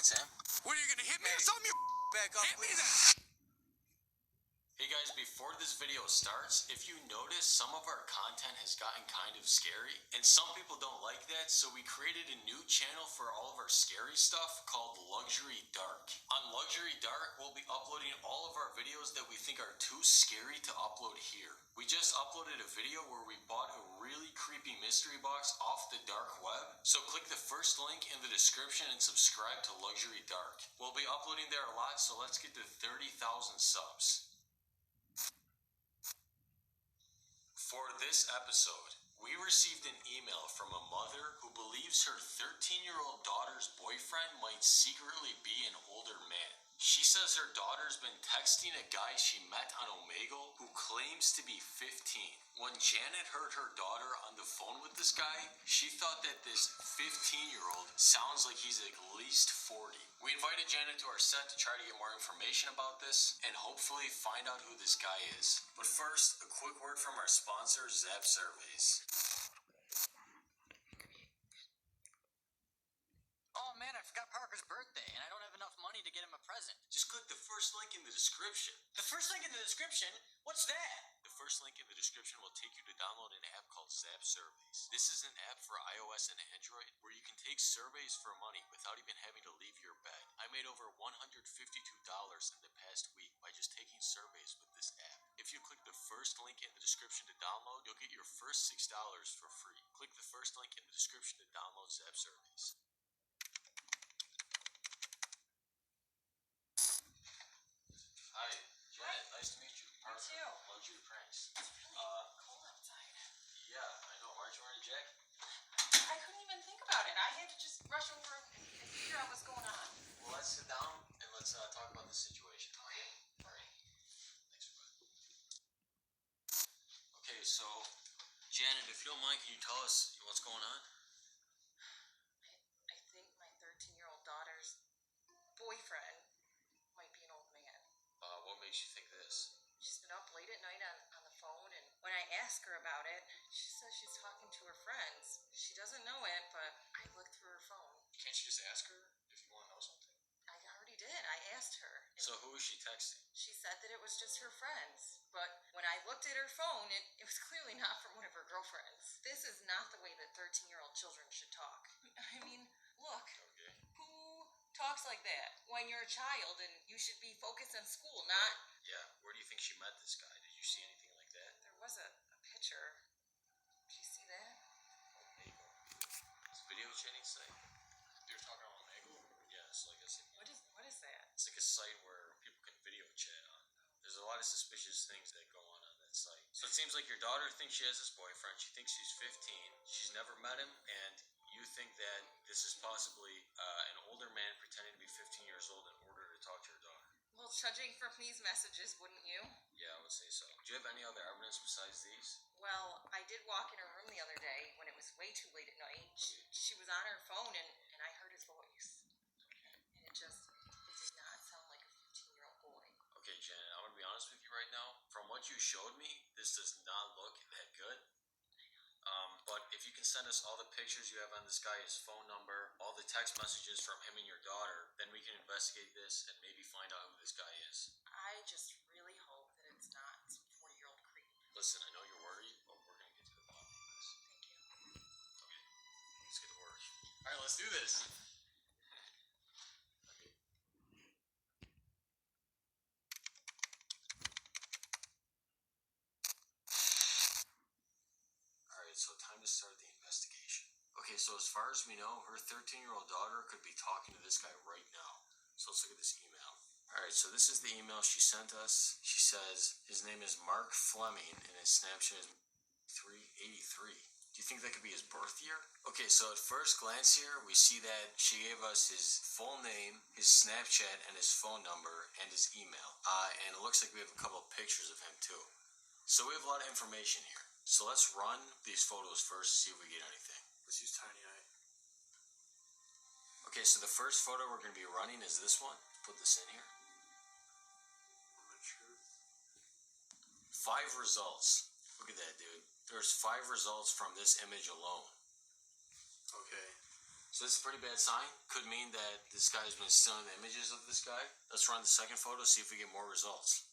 That's him. What are you gonna hit me or something? Back up. Hit me that. Hey guys, before this video starts, if you notice, some of our content has gotten kind of scary, and some people don't like that, so we created a new channel for all of our scary stuff called Luxury Dark. On Luxury Dark, we'll be uploading all of our videos that we think are too scary to upload here. We just uploaded a video where we bought a really creepy mystery box off the dark web, so click the first link in the description and subscribe to Luxury Dark. We'll be uploading there a lot, so let's get to 30,000 subs. For this episode, we received an email from a mother who believes her 13-year-old daughter's boyfriend might secretly be an older man. She says her daughter's been texting a guy she met on Omegle who claims to be 15. When Janet heard her daughter on the phone with this guy, she thought that this 15-year-old sounds like he's at least 40. We invited Janet to our set to try to get more information about this and hopefully find out who this guy is. But first, a quick word from our sponsor, Zap Surveys. Oh man, I forgot Parker's birthday, and I don't have enough money to get him a present. Just click the first link in the description. The first link in the description? What's that? The first link in the description will take you to download an app called Zap Surveys. This is an app for iOS and Android where you can take surveys for money without even having to leave your bed. I made over $152 in the past week by just taking surveys with this app. If you click the first link in the description to download, you'll get your first $6 for free. Click the first link in the description to download Zap Surveys. Hi, Janet. Nice to meet you. Me too. Luxury Pranks. It's really cold outside. Yeah, I know. Aren't you wearing a jacket? I couldn't even think about it. I had to just rush over and figure out what's going on. Well, let's sit down and let's talk about the situation. Okay. All right. Thanks, bud. Okay, so Janet, if you don't mind, can you tell us what's going on? I think my 13-year-old daughter's boyfriend might be an old man. What makes you think this? She's been up late at night on the phone, and when I ask her about it, she says she's talking to her friends. She doesn't know it, but I looked through her phone. Can't you just ask her if you want to know something? I already did. I asked her. So who is she texting? She said that it was just her friends. But when I looked at her phone, it was clearly not from one of her girlfriends. This is not the way that 13-year-old children should talk. I mean, look. Okay. Who talks like that when you're a child and you should be focused on school, not... Yeah, where do you think she met this guy? Did you see anything like that? There was a picture. Did you see that? Omegle. Is video chatting site? You're talking about Omegle? Yeah, it's like What is that? it's like a site where people can video chat on. There's a lot of suspicious things that go on that site. So it seems like your daughter thinks she has this boyfriend. She thinks she's 15. She's never met him, and you think that this is possibly an older man pretending to be 15 years old in order to talk to your daughter. Well, judging from these messages, wouldn't you? Yeah, I would say so. Do you have any other evidence besides these? Well, I did walk in her room the other day when it was way too late at night. She was on her phone, and I heard his voice. And it did not sound like a 15-year-old boy. Okay, Janet, I'm going to be honest with you right now. From what you showed me, this does not look that good. But if you can send us all the pictures you have on this guy, his phone number, all the text messages from him and your daughter, then we can investigate this and maybe find out who this guy is. I just really hope that it's not some 40-year-old creep. Listen, I know you're worried, but we're going to get to the bottom of this. Thank you. Okay, let's get to work. All right, let's do this. So time to start the investigation. Okay, so as far as we know, her 13-year-old daughter could be talking to this guy right now. So let's look at this email. Alright, so this is the email she sent us. She says his name is Mark Fleming and his Snapchat is 383. Do you think that could be his birth year? Okay, so at first glance here, we see that she gave us his full name, his Snapchat, and his phone number, and his email. And it looks like we have a couple of pictures of him too. So we have a lot of information here. So let's run these photos first, see if we get anything. Let's use Tiny Eye. Okay, so the first photo we're going to be running is this one. Put this in here. Moment of truth. 5 results. Look at that, dude. There's 5 results from this image alone. Okay. So this is a pretty bad sign. Could mean that this guy's been stealing the images of this guy. Let's run the second photo, see if we get more results.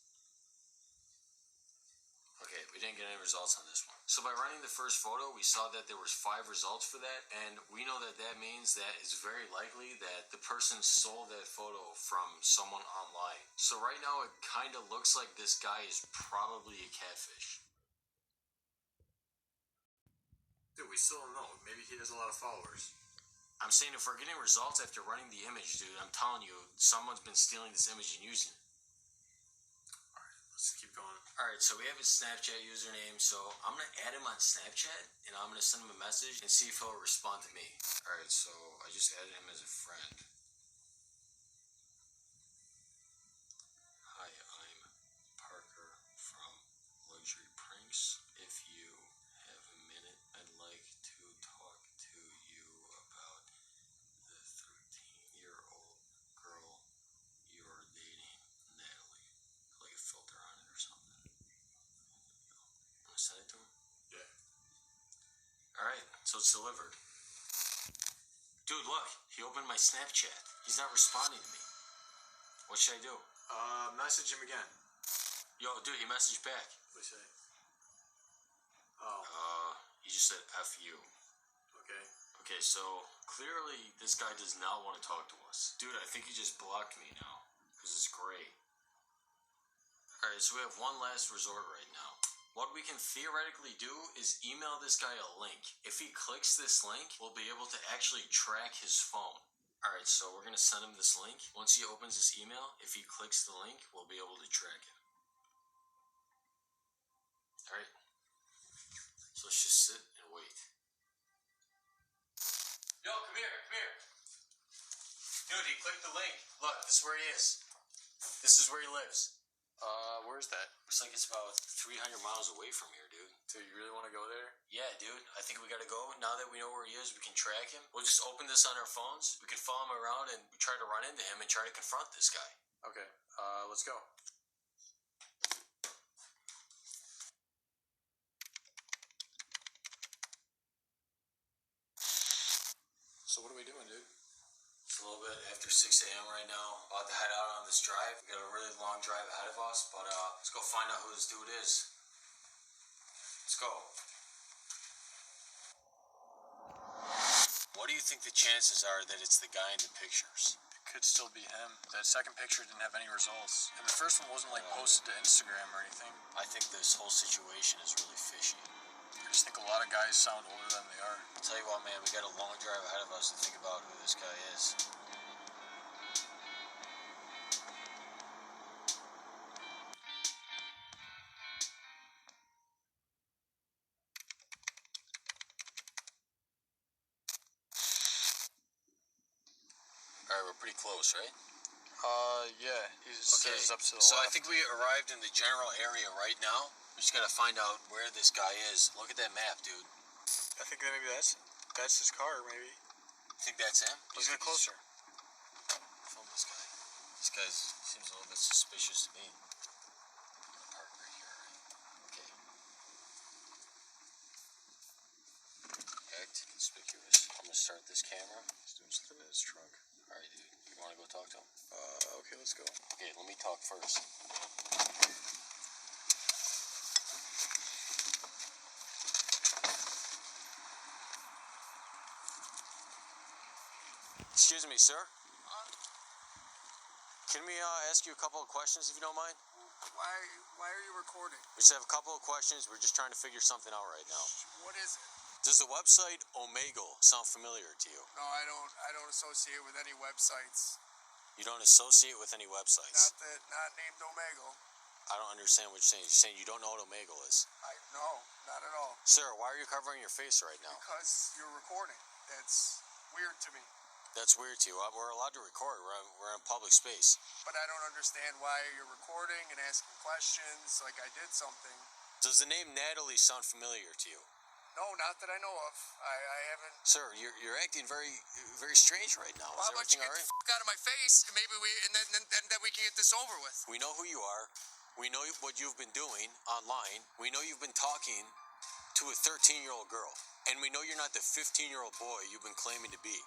Okay, we didn't get any results on this one. So by running the first photo, we saw that there was 5 results for that, and we know that that means that it's very likely that the person stole that photo from someone online. So right now, it kind of looks like this guy is probably a catfish. Dude, we still don't know. Maybe he has a lot of followers. I'm saying if we're getting results after running the image, dude, I'm telling you, someone's been stealing this image and using it. Alright, let's keep going. Alright, so we have his Snapchat username, so I'm going to add him on Snapchat, and I'm going to send him a message and see if he'll respond to me. Alright, so I just added him as a friend. Hi, I'm Parker from Luxury Pranks. If you have a minute, I'd like to talk to you about the 13-year-old girl you're dating, Natalie. Like a filter on it or something. I'm gonna send it to him? Yeah. Alright, so it's delivered. Dude, look, he opened my Snapchat. He's not responding to me. What should I do? Message him again. Yo, dude, he messaged back. What did he say? Oh, He just said F you. okay. Okay, so clearly this guy does not want to talk to us. Dude, I think he just blocked me now. Because it's great. Alright, so we have one last resort right now. What we can theoretically do is email this guy a link. If he clicks this link, we'll be able to actually track his phone. Alright, so we're going to send him this link. Once he opens this email, if he clicks the link, we'll be able to track him. Alright. So let's just sit and wait. Yo, come here, come here. Dude, he clicked the link. Look, this is where he is. This is where he lives. Where's that? Looks like it's about 300 miles away from here, dude. Dude, you really want to go there? Yeah, dude. I think we gotta go. Now that we know where he is, we can track him. We'll just open this on our phones. We can follow him around and try to run into him and try to confront this guy. Okay, let's go. So what are we doing, dude? It's a little bit after 6 a.m. right now. About to head out on this drive. We got a really long drive ahead of us, but let's go find out who this dude is. Let's go. What do you think the chances are that it's the guy in the pictures? It could still be him. That second picture didn't have any results. And the first one wasn't like posted to Instagram or anything. I think this whole situation is really fishy. I just think a lot of guys sound older than they are. I'll tell you what, man, we got a long drive ahead of us to think about who this guy is. Alright, we're pretty close, right? Yeah, he's Okay, up to the so I left. think we arrived in the general area right now. We just gotta find out where this guy is. Look at that map, dude. I think that maybe that's his car, maybe. You think that's him? Let's get closer. Film this guy. This guy seems a little bit suspicious to me. Park right here, right? Okay. Act conspicuous. I'm gonna start this camera. He's doing something in his trunk. Alright, dude. You wanna go talk to him? Okay, let's go. Okay, let me talk first. Excuse me, sir. Can we ask you a couple of questions if you don't mind? Why are you recording? We just have a couple of questions. We're just trying to figure something out right now. What is it? Does the website Omegle sound familiar to you? No, I don't associate with any websites. You don't associate with any websites? Not named Omegle. I don't understand what you're saying. You're saying you don't know what Omegle is. No, not at all. Sir, why are you covering your face right now? Because you're recording. That's weird to me. That's weird to you. We're allowed to record. We're in public space. But I don't understand why you're recording and asking questions like I did something. Does the name Natalie sound familiar to you? No, not that I know of. I haven't. Sir, you're acting very, very strange right now. Well, Is how about you everything get all the right? out of my face, and maybe then we can get this over with. We know who you are. We know what you've been doing online. We know you've been talking to a 13-year-old girl. And we know you're not the 15-year-old boy you've been claiming to be.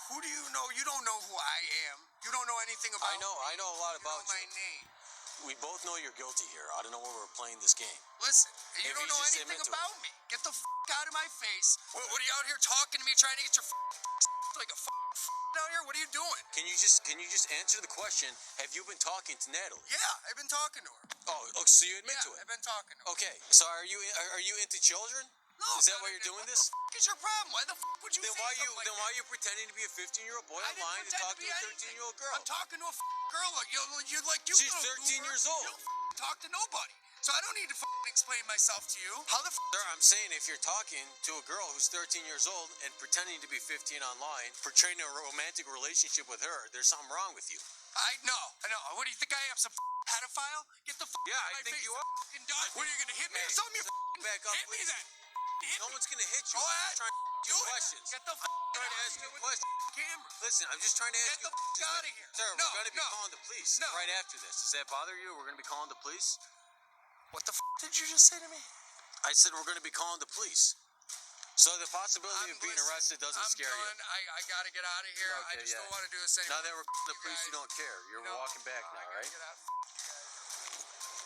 Who do you know? You don't know who I am. You don't know anything about me. I know a lot about my you. name. We both know you're guilty here. I don't know why we're playing this game. Listen, you If don't you know just anything admit to about me. Get the out of my face. What are you out here talking to me, trying to get your like a out here? What are you doing? Can you just answer the question? Have you been talking to Natalie? Yeah, I've been talking to her. Oh, so you admit to it? I've been talking to her. Okay, so are you into children? No, Is that why you're doing this? What the is your problem? Why the would you Then say why something like why are you pretending to be a 15-year-old boy I didn't online and pretend talking to a be 13-year-old girl? I'm talking to a girl. You like you. She's little 13 goober. years old. You don't talk to nobody. So I don't need to explain myself to you. How the Sir, I'm saying if you're talking to a girl who's 13 years old and pretending to be 15 online, portraying a romantic relationship with her, there's something wrong with you. I know. What do you think I am, some pedophile? Get the Yeah, out of I my think face. you are. Done. What are you gonna hit me or Hey, something? You back up, hit me please. then. Hit No me. one's gonna hit you. Go I'm ahead. just trying to ask you Do it. questions. Get the trying to ask you a question. Camera. Listen, I'm just trying to ask Get you the questions. out of here. Sir, No, we're gonna be no. calling the police No. right after this. Does that bother you? We're gonna be calling the police? What the did you just say to me? I said we're gonna be calling the police. So the possibility of being arrested doesn't scare you. I gotta get out of here. I Okay, just yeah. don't want to do this anymore. Now that we're calling the police, guys. you don't care. You're walking back now, I gotta right? get out.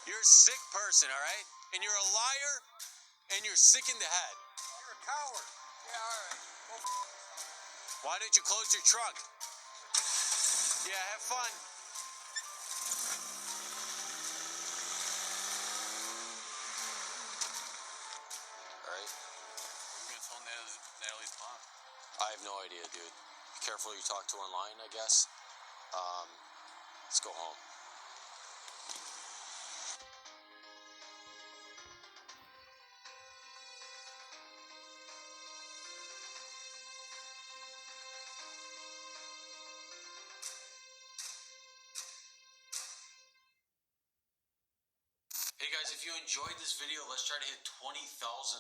You're a sick person, all right? And you're a liar, and you're sick in the head. You're a coward. Yeah, all right. Why don't you close your trunk? Yeah, have fun. All right. We're gonna phone Natalie's mom. I have no idea, dude. Be careful who you talk to online, I guess. Let's go home. Hey guys, if you enjoyed this video, let's try to hit 20,000